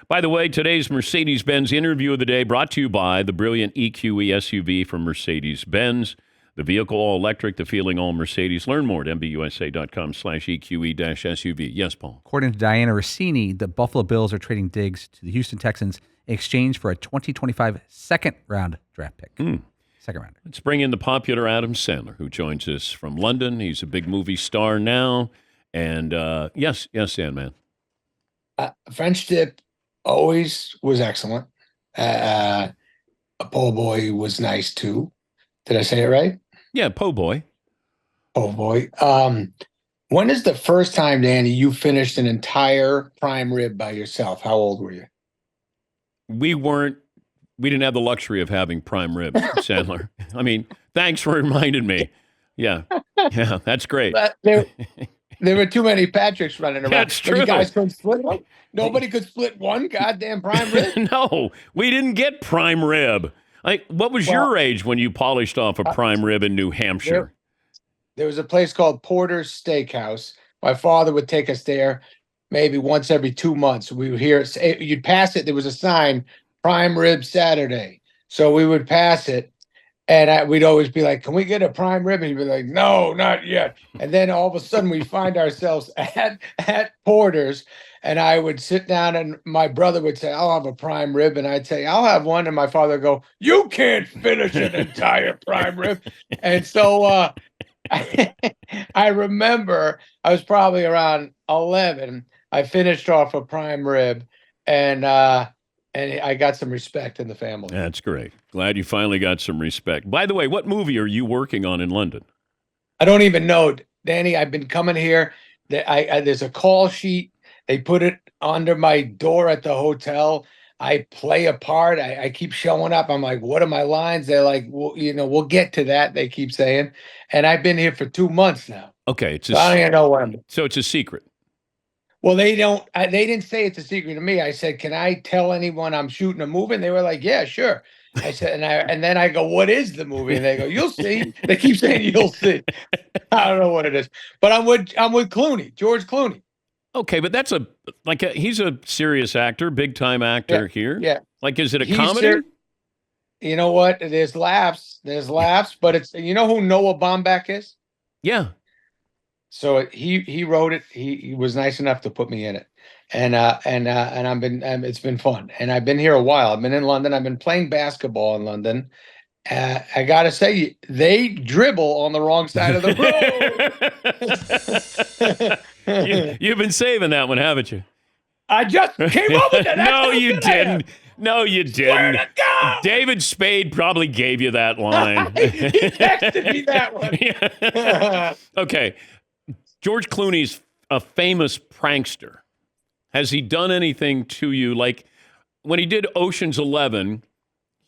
By the way, today's Mercedes-Benz interview of the day brought to you by the brilliant EQE SUV from Mercedes-Benz. The vehicle all electric, the feeling all Mercedes. Learn more at mbusa.com/EQE-SUV. Yes, Paul. According to Diana Rossini, the Buffalo Bills are trading Diggs to the Houston Texans in exchange for a 2025 second-round draft pick. Second round. Let's bring in the popular Adam Sandler, who joins us from London. He's a big movie star now. And yes, Sandman. French dip always was excellent. A po' boy was nice too. Did I say it right? Yeah, po' boy. Po' boy. When is the first time, Danny, you finished an entire prime rib by yourself? How old were you? We didn't have the luxury of having prime rib, Sandler. I mean, thanks for reminding me. Yeah, that's great. But there were too many Patricks running around. That's true. You guys couldn't split one? Nobody could split one goddamn prime rib? No, we didn't get prime rib. Like, what was your age when you polished off a prime rib in New Hampshire? There was a place called Porter's Steakhouse. My father would take us there maybe once every 2 months. We would hear it. You'd pass it. There was a sign, Prime Rib Saturday. So we would pass it. And we'd always be like, can we get a prime rib? And he'd be like, no, not yet. And then all of a sudden we find ourselves at Porter's. And I would sit down and my brother would say, I'll have a prime rib. And I'd say, I'll have one. And my father would go, you can't finish an entire prime rib. And so I remember I was probably around 11. I finished off a prime rib and I got some respect in the family. That's great. Glad you finally got some respect. By the way, what movie are you working on in London? I don't even know, Danny. I've been coming here. There's a call sheet. They put it under my door at the hotel. I play a part. I keep showing up. I'm like, what are my lines? They're like, well, we'll get to that. They keep saying. And I've been here for 2 months now. Okay. So I don't even know where I'm. So it's a secret. Well, they didn't say it's a secret to me. I said, can I tell anyone I'm shooting a movie? And they were like, yeah, sure. I said, and then I go, what is the movie? And they go, you'll see. They keep saying you'll see. I don't know what it is. But I'm with Clooney, George Clooney. Okay, but that's he's a serious actor, big time actor here. Yeah. Like, is it a comedy? You know what? There's laughs, but it's, you know who Noah Baumbach is? Yeah. So he wrote it. He was nice enough to put me in it, and it's been fun. And I've been here a while. I've been in London. I've been playing basketball in London. I gotta say, they dribble on the wrong side of the road. You've been saving that one, haven't you? I just came up with it. No, you didn't. No, you didn't. David Spade probably gave you that line. He texted me that one. Yeah. Okay. George Clooney's a famous prankster. Has he done anything to you? Like when he did Ocean's 11,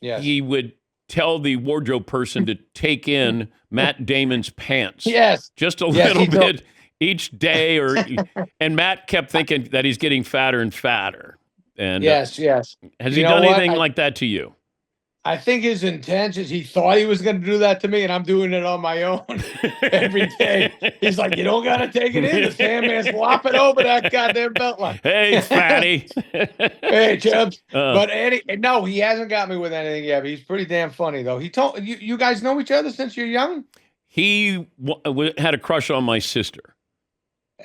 yes. He would tell the wardrobe person to take in Matt Damon's pants. Yes. Just a little bit each day. And Matt kept thinking that he's getting fatter and fatter. And yes. Has he done anything like that to you? I think his intentions, he thought he was going to do that to me, and I'm doing it on my own every day. He's like, you don't got to take it in. The Sandman's flopping over that goddamn belt line. Hey, fatty. Hey, Chubbs. But no, he hasn't got me with anything yet, but he's pretty damn funny, though. He told you guys know each other since you're young? He had a crush on my sister.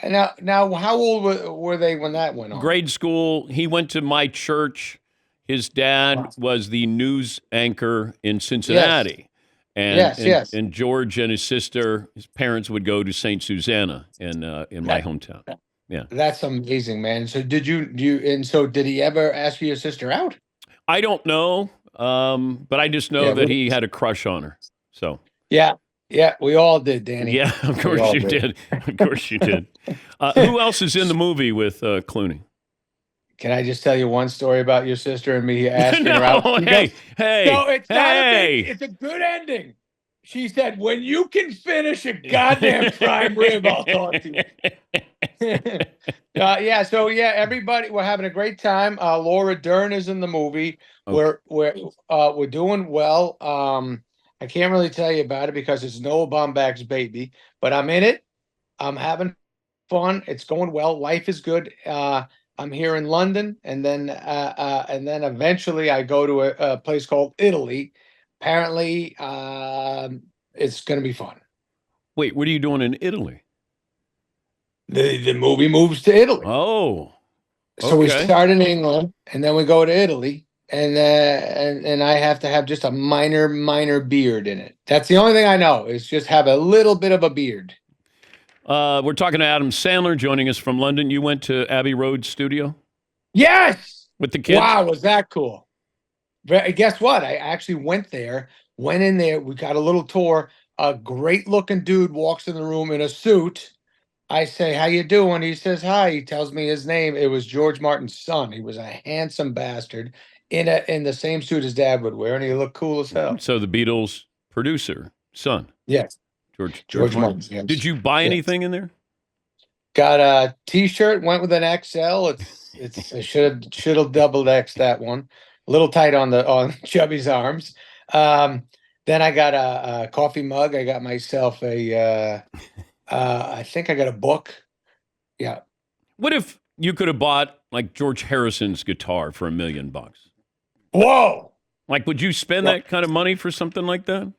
And now, how old were they when that went on? Grade school. He went to my church. His dad was the news anchor in Cincinnati. Yes. And George and his sister, his parents would go to St. Susanna in my hometown. Yeah. That's amazing, man. So did did he ever ask your sister out? I don't know. But I just know that he had a crush on her. So. Yeah, we all did, Danny. Yeah, of course you did. Of course you did. Who else is in the movie with Clooney? Can I just tell you one story about your sister and me asking her out? Hey. No, it's not it's a good ending. She said, when you can finish a goddamn prime rib, I'll talk to you. Everybody, we're having a great time. Laura Dern is in the movie. Okay. We're doing well. I can't really tell you about it because it's Noah Baumbach's baby, but I'm in it. I'm having fun. It's going well. Life is good. I'm here in London, and then eventually I go to a place called Italy. Apparently, it's going to be fun. Wait, what are you doing in Italy? The movie moves to Italy. Oh, So we okay. start in England, and then we go to Italy, and I have to have just a minor beard in it. That's the only thing I know is just have a little bit of a beard. We're talking to Adam Sandler joining us from London. You went to Abbey Road studio Yes. with the kids? Wow, was that cool? Guess what? I actually went in there. We got a little tour. A great looking dude walks in the room in a suit. I say, "How you doing?" He says, "Hi." He tells me his name. It was George Martin's son. He was a handsome bastard in the same suit his dad would wear, and he looked cool as hell. So the Beatles producer, son. Yes, George Martin. Yes. Did you buy anything in there? Got a T-shirt. Went with an XL. I should have doubled X that one. A little tight on Chubby's arms. Then I got a coffee mug. I got myself I think I got a book. Yeah. What if you could have bought like George Harrison's guitar for $1 million? Whoa. Like, would you spend that kind of money for something like that?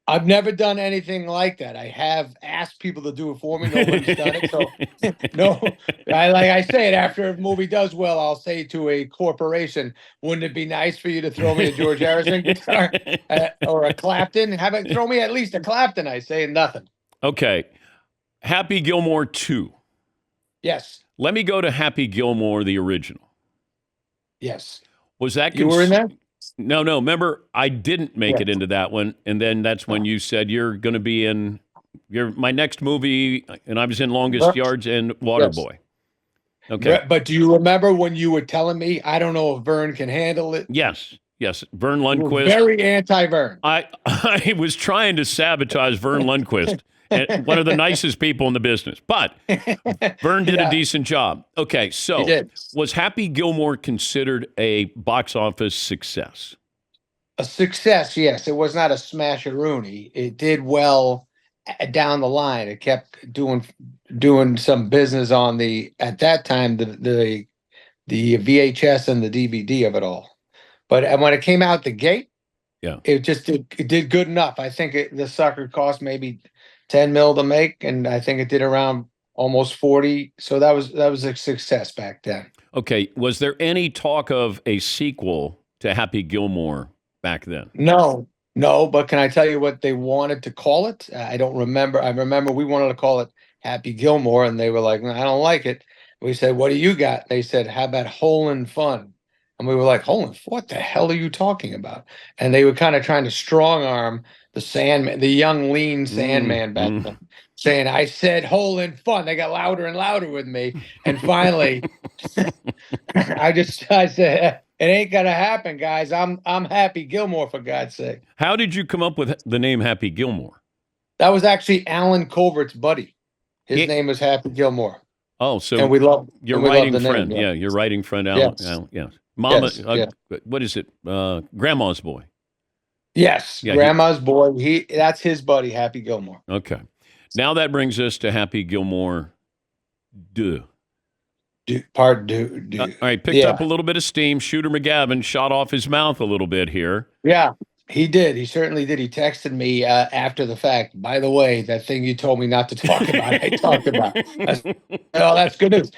I've never done anything like that. I have asked people to do it for me. Nobody's done it. So no, I say it after a movie does well, I'll say to a corporation, wouldn't it be nice for you to throw me a George Harrison guitar or a Clapton? Throw me at least a Clapton, I say, nothing. Okay. Happy Gilmore 2. Yes. Let me go to Happy Gilmore, the original. Yes. Was that you were in that? No. Remember, I didn't make it into that one, and then that's when you said you're going to be in my next movie, and I was in Longest Yards and Waterboy. Yes. Okay. But do you remember when you were telling me, I don't know if Vern can handle it? Yes. Vern Lundquist. Very anti-Vern. I was trying to sabotage Vern Lundquist, one of the nicest people in the business, but Vern did a decent job. Okay, so was Happy Gilmore considered a box office success? A success, yes. It was not a smash-a-rooney. It did well down the line. It kept doing some business on at that time the VHS and the DVD of it all. But when it came out the gate, it just did good enough. I think the sucker cost maybe $10 million to make, and I think it did around almost 40. So that was a success back then. Okay, was there any talk of a sequel to Happy Gilmore back then? No. But can I tell you what they wanted to call it? I don't remember. I remember we wanted to call it Happy Gilmore, and they were like, "No, I don't like it." We said, "What do you got?" They said, "How about Holin' Fun?" And we were like, "Holin', what the hell are you talking about?" And they were kind of trying to strong arm the Sandman, the young, lean Sandman back then, saying, "I said Holin' Fun." They got louder and louder with me. And finally, I said, "It ain't gonna happen, guys. I'm Happy Gilmore, for God's sake." How did you come up with the name Happy Gilmore? That was actually Alan Covert's buddy. His name was Happy Gilmore. Oh, so and we love your writing friend. Yeah, your writing friend, Alan. Yes. Mama, Yes. What is it? Grandma's boy. Yes, Grandma's boy. That's his buddy, Happy Gilmore. Okay. Now that brings us to Happy Gilmore 2. Part 2. All right, picked up a little bit of steam. Shooter McGavin shot off his mouth a little bit here. Yeah, he did. He certainly did. He texted me after the fact. By the way, that thing you told me not to talk about, I talked about. That's good news.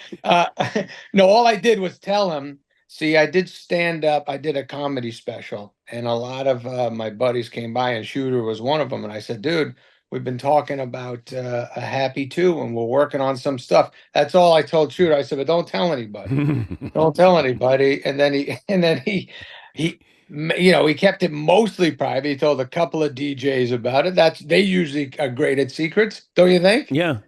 No, all I did was tell him. See, I did stand up. I did a comedy special, and a lot of my buddies came by, and Shooter was one of them. And I said, "Dude, we've been talking about a Happy 2, and we're working on some stuff." That's all I told Shooter. I said, "But don't tell anybody. Don't tell anybody." And then he he kept it mostly private. He told a couple of DJs about it. They usually are great at secrets, don't you think? Yeah.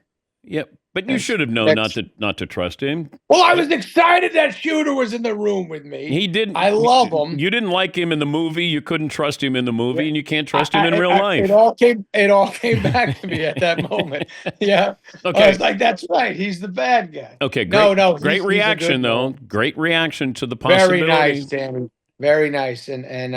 But you should have known not to trust him. Well, I was excited that Shooter was in the room with me. He didn't. I love him. You didn't like him in the movie. You couldn't trust him in the movie, and you can't trust him in real life. It all came back to me at that moment. Yeah. Okay. I was like, "That's right. He's the bad guy." Okay. Great, No. Great reaction, though. Great reaction to the possibility. Very nice, Danny. Very nice, and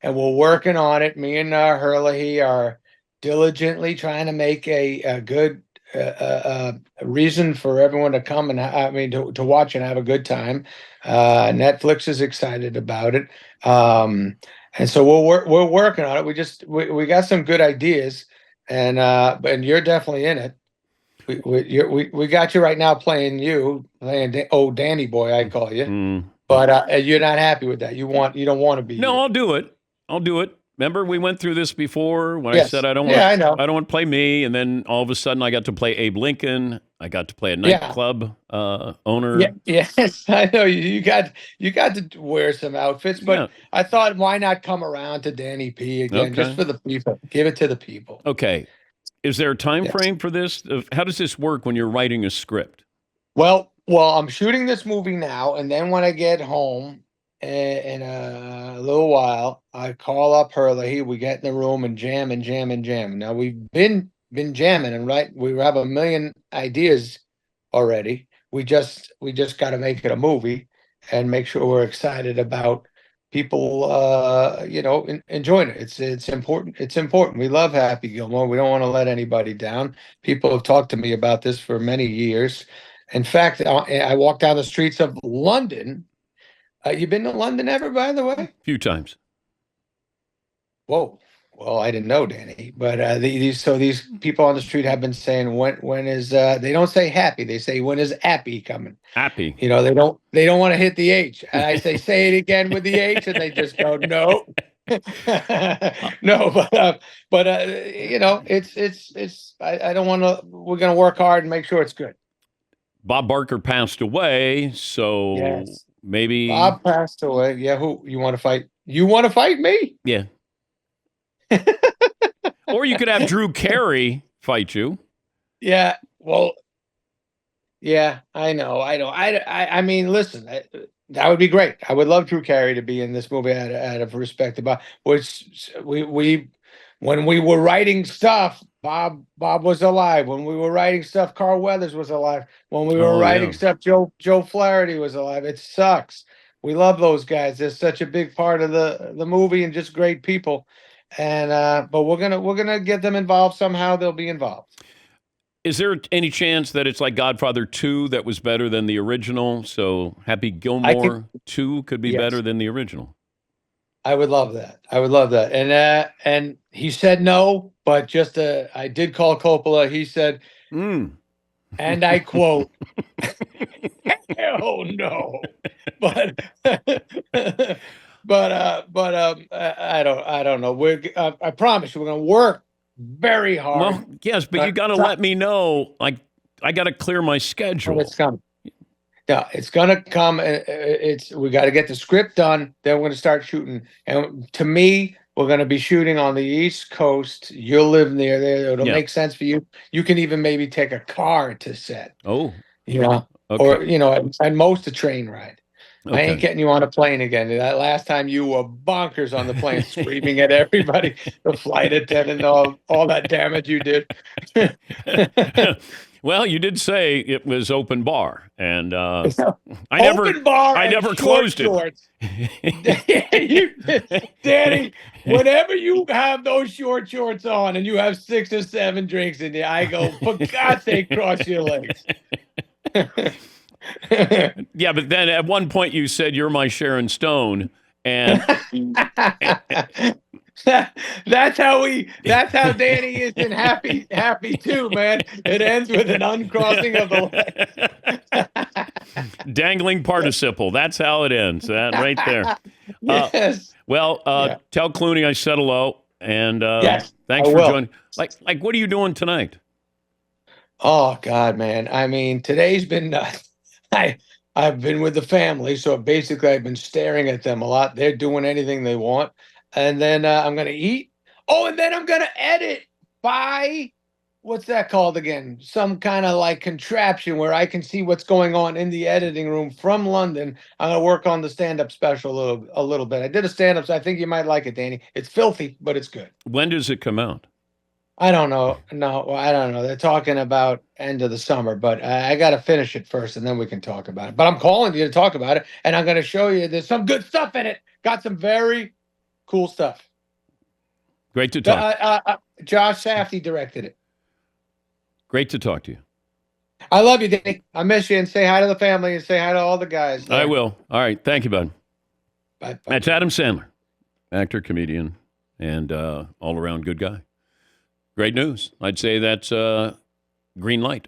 we're working on it. Me and Herlihy are diligently trying to make a good a reason for everyone to come to watch and have a good time. Netflix is excited about it, and so we're working on it. We got some good ideas, and you're definitely in it. We got you right now playing Danny boy, I call you. But you're not happy with that. You don't want to be. No, you. I'll do it. I'll do it. Remember, we went through this before when I Yes. said I don't I know. want to play me, and then all of a sudden I got to play Abe Lincoln. I got to play a nightclub owner. Yeah, yes, I know you got to wear some outfits, but I thought, why not come around to Danny P again, just for the people? Give it to the people. Okay. Is there a time frame for this? How does this work when you're writing a script? Well, I'm shooting this movie now, and then when I get home in a little while, I call up Hurley. We get in the room and jam and jam and jam. Now we've been jamming, and we have a million ideas already. We just got to make it a movie and make sure we're excited about people enjoying it. It's important. It's important. We love Happy Gilmore. We don't want to let anybody down. People have talked to me about this for many years. In fact, I walk down the streets of London. You been to London ever, by the way? A few times. Whoa. Well, I didn't know, Danny. But these people on the street have been saying, when is they don't say happy, they say, when is Appy coming? Appy. They don't want to hit the H. And I say it again with the H, and they just go, no. No, but it's I don't want to. We're going to work hard and make sure it's good. Bob Barker passed away, so maybe Bob passed away. Yeah, who you want to fight? You want to fight me? Yeah. Or you could have Drew Carey fight you. Yeah. Well. Yeah, I know. I mean, listen, that would be great. I would love Drew Carey to be in this movie out of respect about which we when we were writing stuff. Bob was alive. When we were writing stuff, Carl Weathers was alive. When we were writing stuff, Joe Flaherty was alive. It sucks. We love those guys. They're such a big part of the movie and just great people. And but we're gonna get them involved somehow. They'll be involved. Is there any chance that it's like Godfather 2 that was better than the original? So Happy Gilmore 2 could be better than the original. I would love that. And he said no, but just I did call Coppola. He said, and I quote, "Hell no," but I don't know. I promise you, we're gonna work very hard. Well, yes, but you got to let me know. Like, I got to clear my schedule. It's coming. Yeah, it's gonna come. We got to get the script done. Then we're gonna start shooting. And to me, we're gonna be shooting on the East Coast. You'll live near there. It'll make sense for you. You can even maybe take a car to set. Oh, okay. Or at most a train ride. Okay. I ain't getting you on a plane again. That last time you were bonkers on the plane, screaming at everybody, the flight attendant, all that damage you did. Well, you did say it was open bar, and I never closed it. Danny, whenever you have those short shorts on and you have 6 or 7 drinks in there, I go, for God's sake, cross your legs. Yeah, but then at one point you said you're my Sharon Stone, and that's how Danny is in Happy too, man. It ends with an uncrossing of the leg. Dangling participle. That's how it ends. That right there. Yes. Tell Clooney I said hello, and thanks for joining. Like, what are you doing tonight? Oh God, man. I mean, today's been nuts. I've been with the family, so basically I've been staring at them a lot. They're doing anything they want. And then I'm going to eat. Oh, and then I'm going to edit by, what's that called again? Some kind of like contraption where I can see what's going on in the editing room from London. I'm going to work on the stand-up special a little bit. I did a stand-up, so I think you might like it, Danny. It's filthy, but it's good. When does it come out? I don't know. No, I don't know. They're talking about end of the summer, but I got to finish it first, and then we can talk about it. But I'm calling you to talk about it, and I'm going to show you there's some good stuff in it. Got some very cool stuff. Great to talk. Josh Safdie directed it. Great to talk to you. I love you, Danny. I miss you, and say hi to the family and say hi to all the guys there. I will. All right. Thank you, bud. Bye. That's Adam Sandler, actor, comedian, and all-around good guy. Great news. I'd say that's green light.